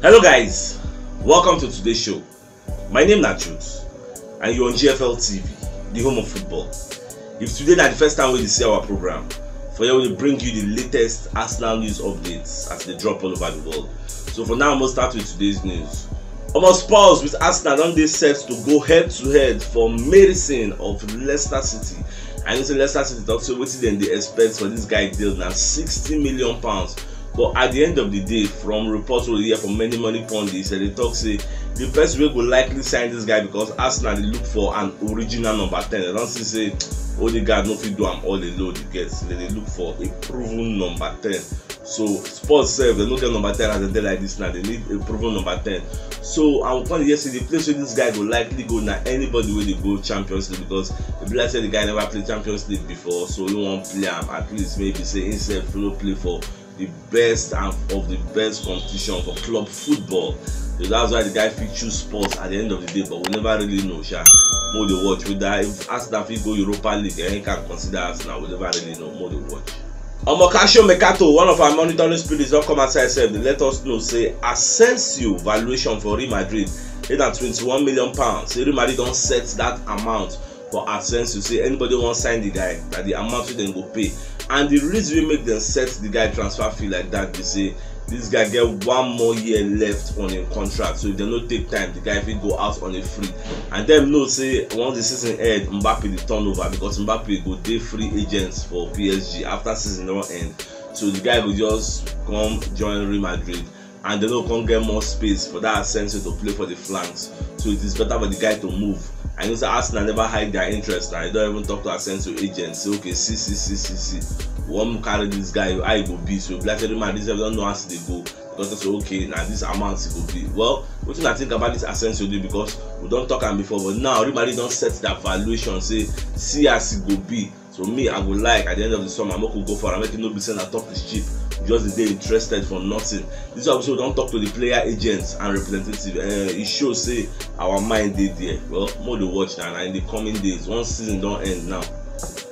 Hello guys, welcome to today's show. My name is CHUKS and you're on GFL TV, the home of football. If today is the first time we see our program, for you will bring you the latest Arsenal news updates as they drop all over the world. So for now, I'm going to start with today's news. Almost Spurs with Arsenal on this set to go head to head for medicine of Leicester City. I know Leicester City talks so what they expect for this guy deal now £60 million. But at the end of the day, from reports we hear from many pundits, they talk say the best way will likely sign this guy because Arsenal they look for an original number 10. They don't say Odegaard no fit do am all alone. They look for a proven number 10. So Spurs say they don't get number 10 as a day like this now. They need a proven number 10. So I will point yesterday the place where this guy will likely go now. Anybody will go Champions League because the player said the guy never played Champions League before, so you won't play him at least maybe say instead follow play for the best and of the best competition for club football. So that's why the guy fit choose Spurs at the end of the day, but we never really know. More they watch with that. If Arsenal fit go Europa League, he can consider Arsenal. We never really know. More they watch. Omocasio Mercato, one of our monitoring spirits, don't come outside said they let us know say Asensio valuation for Real Madrid is at £21 million. Say Real Madrid don't set that amount for Asensio. Say anybody want sign the guy that the amount we then go pay. And the reason we make them set the guy transfer fee like that, they say this guy get 1 more year left on a contract. So if they don't take time, the guy will go out on a free. And them know say once the season end, Mbappe the turnover because Mbappe go day free agents for PSG after season don't end. So the guy will just come join Real Madrid and they don't come get more space for that Asensio to play for the flanks. So it is better for the guy to move. I know that Arsenal never hide their interest now. They don't even talk to Asensio agents. Say okay, see. One carry this guy, I go be. So Black man, this don't know how they go because they say okay, now this amount it go be. Well, what do I think about this Asensio do because we don't talk him before, but now everybody don't set that valuation. Say see as it go be. So me, I would like at the end of the summer, I'm not gonna go for. I'm making no business. I talk is cheap. Just the day interested for nothing. This also don't talk to the player agents and representative. It shows say our mind did there. Well, more to watch now. And in the coming days, once season don't end now,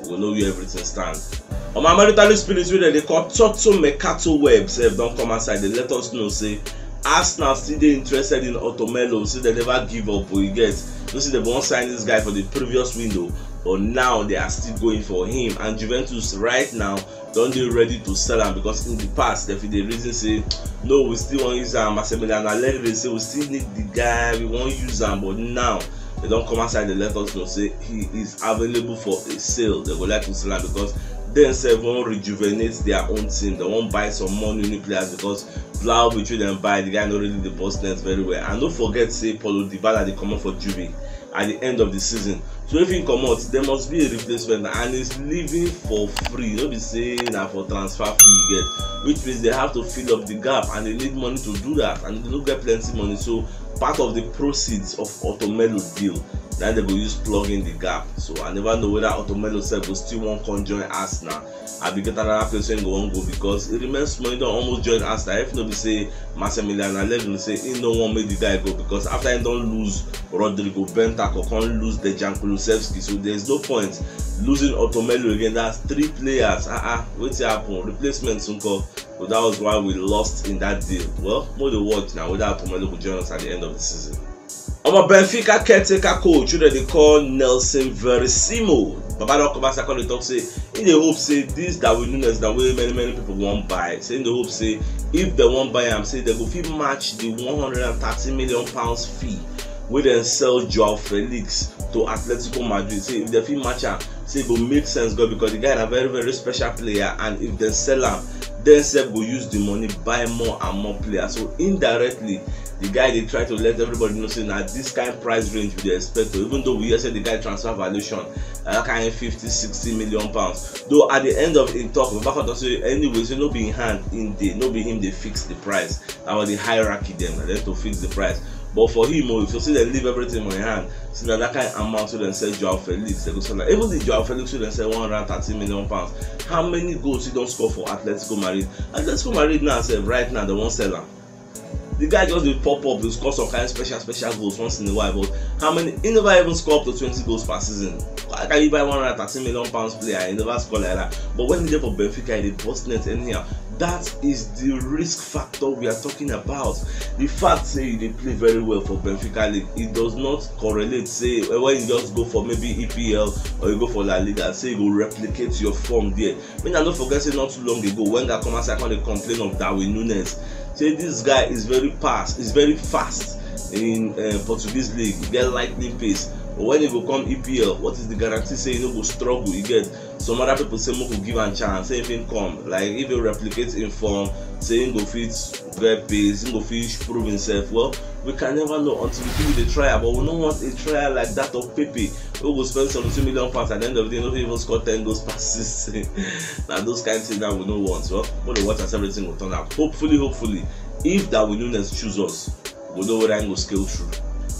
we will know where everything stands. On my marital spirits, they call Toto Mercato Web. Say don't come outside. They let us know say Arsenal still they interested in Otomelo. Say they never give up. But you get, you see they won't sign this guy for the previous window. But now they are still going for him, and Juventus right now don't they ready to sell him because in the past if the reason say no we still want to use him Massimiliano Allegri say we still need the guy, we won't use him, but now they don't come outside they let us know say he is available for a sale. They would like to sell him because then say won't rejuvenate their own team. They won't buy some more new players because Blau between them buy the guy not really the boss net very well. And don't forget say Paulo Dybala they come out for Juve at the end of the season. So if he come out, there must be a replacement and he's leaving for free. Don't be saying that for transfer fee you get, which means they have to fill up the gap and they need money to do that and they don't get plenty money. So part of the proceeds of Otomelo deal, then they go use plug in the gap. So I never know whether Otomelo self will still want to join Arsenal. I be get another place when go on go because it remains small. He don't almost join Arsenal. If nobody say Massimiliano Allegri say he no one make the guy go because after he don't lose Rodrigo Bentancur, can't lose the Jan Kulusevski. So there's no point losing Otomelo again. That's 3 players. What's happen? Replacements uncle. So that was why we lost in that deal. Well, more to watch now whether Otomelo will join us at the end of the season. I'm a Benfica caretaker coach, they call Nelson Verissimo. Baba don't come back and talk say in the hope say this that we know that way many people won't buy. Say in the hope say if they won't buy him, say they go fit match the £130 million fee we then sell Joao Felix to Atletico Madrid. Say if they fit match him, say it will make sense God because the guy is a very special player, and if they sell him, then Seb will use the money buy more and more players. So indirectly the guy they try to let everybody know say now this kind of price range we expect to, even though we hear say the guy transfer valuation that kind of 50-60 million pounds. Though at the end of in talk, we back to say anyway, so no be in hand in the no be him they fix the price. That was the hierarchy them and then to fix the price. But for him, if you see they leave everything on your hand, see that kind of amount to then sell Joao Felix, they go sell even the Joao Felix should then sell £130 million. How many goals he don't score for Atletico Madrid? Atletico Madrid now say right now they won't sell him. The guy just will pop up, will score some kind of special goals once in a while, but how many? He never even score up to 20 goals per season. How can you buy £130 million player? He never score like that. But when he did for Benfica, he bust net anyhow. that is the risk factor we are talking about. The fact say they play very well for Benfica League, it does not correlate say when you just go for maybe EPL or you go for La Liga, say you will replicate your form there. I mean, I don't forget say not too long ago when that come outside they complain of Darwin Nunes. Say this guy is very fast, in Portuguese league, he get lightning pace. But when you go come EPL, what is the guarantee say you no go struggle? You get some other people say go give a chance, say if him come, like if you replicate in form, say him go fit get pace, him go fit prove himself. Well, we can never know until we give it a trial, but we don't want a trial like that of Pepe. We go spend 72 million pounds at the end of the day, not even score 10 goals passes. Now those kind of things that we don't want. Well, we'll watch as everything will turn out. Hopefully, if that Darwin Nunes choose us, we know where I go scale through.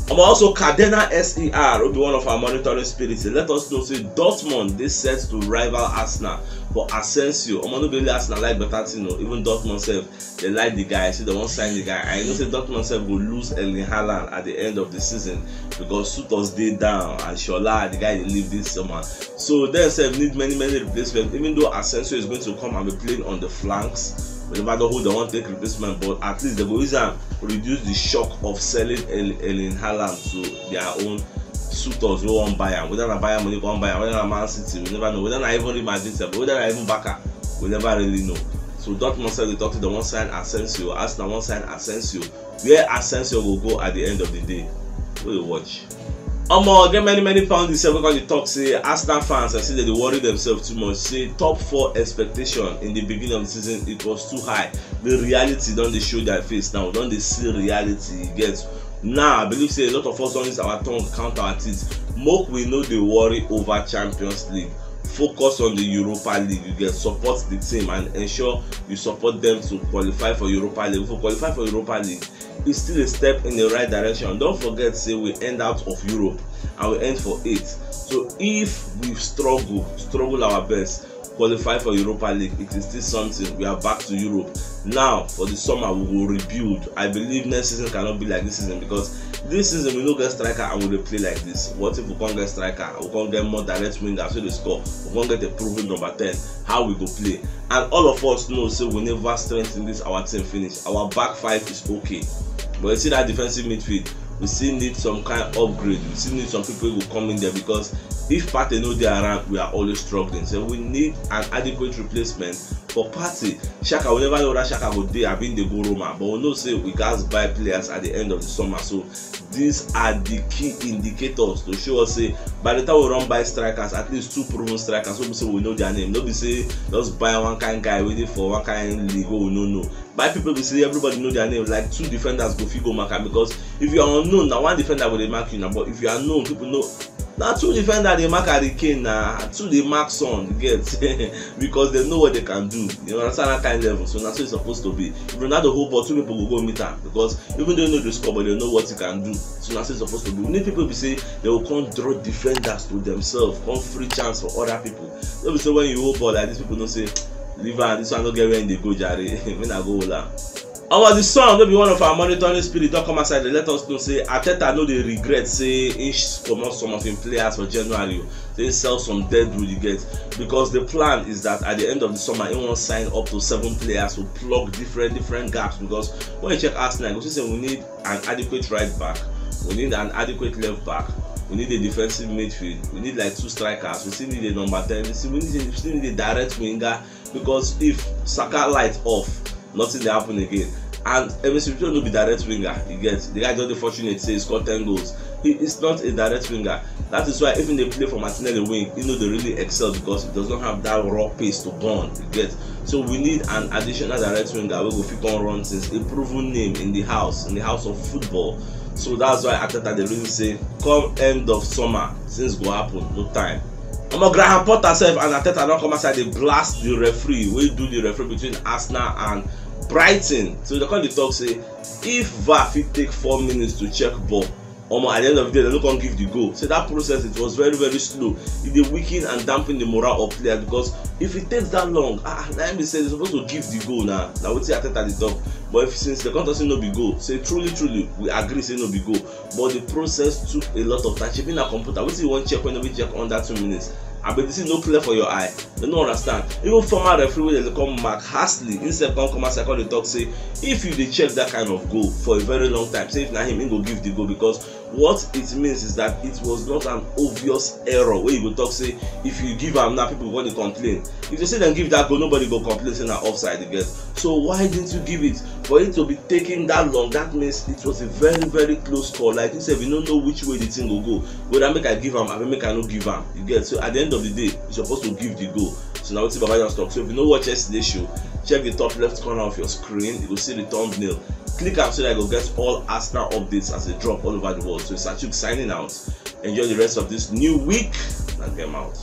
Also, Cadena SER will be one of our monitoring spirits. Let us know say Dortmund they set to rival Arsenal for Asensio. No be only Arsenal like better thing, even Dortmund self they like the guy. See they won't sign the guy. I know say Dortmund self will lose Erling Haaland at the end of the season because Sutos day down and Shola the guy they leave this summer. So they self need many replacements. Even though Asensio is going to come and be playing on the flanks. No matter who they want to take replacement, but at least they go use and reduce the shock of selling Erling Haaland to their own suitors who won't buy him. Whether I buy him, money go buy him. Whether I Man City, we never know. Whether I even Real Madrid, whether I even Barca, we never really know. So Dortmund said they talk to the one sign Asensio, Arsenal one sign Asensio. Where Asensio will go at the end of the day, we'll watch. Get many pounds this week on the talk say Arsenal fans I see that they worry themselves too much. Say top 4 expectation in the beginning of the season it was too high. The reality don't they show their face now. Don't they see reality? It gets now I believe say a lot of us don't use our tongue count our teeth. Moke we know they worry over Champions League. Focus on the Europa League. You get support the team and ensure you support them to qualify for Europa League. If you qualify for Europa League, it's still a step in the right direction. Don't forget say we end out of Europe and we end for 8th. So if we struggle our best, qualify for Europa League, it is still something. We are back to Europe. Now for the summer we will rebuild. I believe next season cannot be like this season because this season we no get striker and we will play like this. What if we can't get striker? We can't get more direct wingers so they score. We can't get a proven number 10. How we go play? And all of us know so we never strengthen this our team finish. Our back 5 is okay. But you see that defensive midfield, we still need some kind of upgrade. We still need some people who will come in there because if Partey no dey around, we are always struggling. So we need an adequate replacement for Partey. Xhaka, we never know that Xhaka go dey abi dey go Roma, but we know say we gats buy players at the end of the summer. So these are the key indicators to show us say by the time we run buy strikers, at least 2 proven strikers, so we say we know their name. No be say just buy one kind guy waiting for one kind league we no know. Buy people we say everybody know their name, like 2 defenders go fit go mark am because if you are unknown, now 1 defender will dey mark you now, but if you are known, people know. Now 2 defenders they mark Harry Kane now, 2 they mark Son, you get because they know what they can do. You understand that kind of level. So that's what it's supposed to be. If Ronaldo hold ball, 2 people will go meet him because even though they know the score, but they know what he can do. So that's what it's supposed to be. We need people to say they will come draw defenders to themselves, come free chance for other people. So when you hold ball like this, people don't say, leave her, this one don't get where they go, Jare. When I go la. The song will be one of our monitoring spirit. Don't come outside. They let us know say Arteta know they regret say he promote some of him players for January. They sell some dead wood you get because the plan is that at the end of the summer he won't sign up to 7 players to plug different gaps because when you check Arsenal, you see we need an adequate right back, we need an adequate left back, we need a defensive midfield, we need like 2 strikers, we still need a number 10, we still need a direct winger because if Saka light off, nothing will happen again. And Emerson Royal no be direct winger. You get the guy just fortunate say he scored 10 goals. He is not a direct winger. That is why even they play for Martinelli wing, you know they really excel because it does not have that raw pace to burn. You get so we need an additional direct winger. We go fit on run since a proven name in the house of football. So that's why Arteta they really say come end of summer things go happen, no time. Graham Potter self and Arteta don't come outside, they blast the referee. We do the referee between Arsenal and Brighton. So they call the talk say if VAR fit take 4 minutes to check ball, at the end of the day they don't give the goal. So that process it was very slow. It dey weaken and dampen the morale of players because if it takes that long, let me say they're supposed to give the goal now. Now we see Arteta the talk. But if since the contest say no be goal, say truly we agree say no be goal. But the process took a lot of time. Checking a computer, we see one check when we check under 2 minutes. I bet this is no clear for your eye. They don't understand. Even former referee wey dey call Mark Hasley himself come outside come dey talk say if you dey check that kind of goal for a very long time, say if na him go give the goal, because what it means is that it was not an obvious error wey you go talk say if you give am now people go dey complain. If they say dem give that goal, nobody go complain say na offside you get. So why didn't you give it? For it to be taking that long, that means it was a very close call. Like you said, you don't know which way the thing will go. Whether make I give am, or make I no give am. You get. So at the end of the day, you're supposed to give the goal. So now wetin Baba just talk. So if you no watch yesterday's show, check the top left corner of your screen. You will see the thumbnail. Click am so that you go get all Arsenal updates as they drop all over the world. So it's CHUKS signing out. Enjoy the rest of this new week and get out.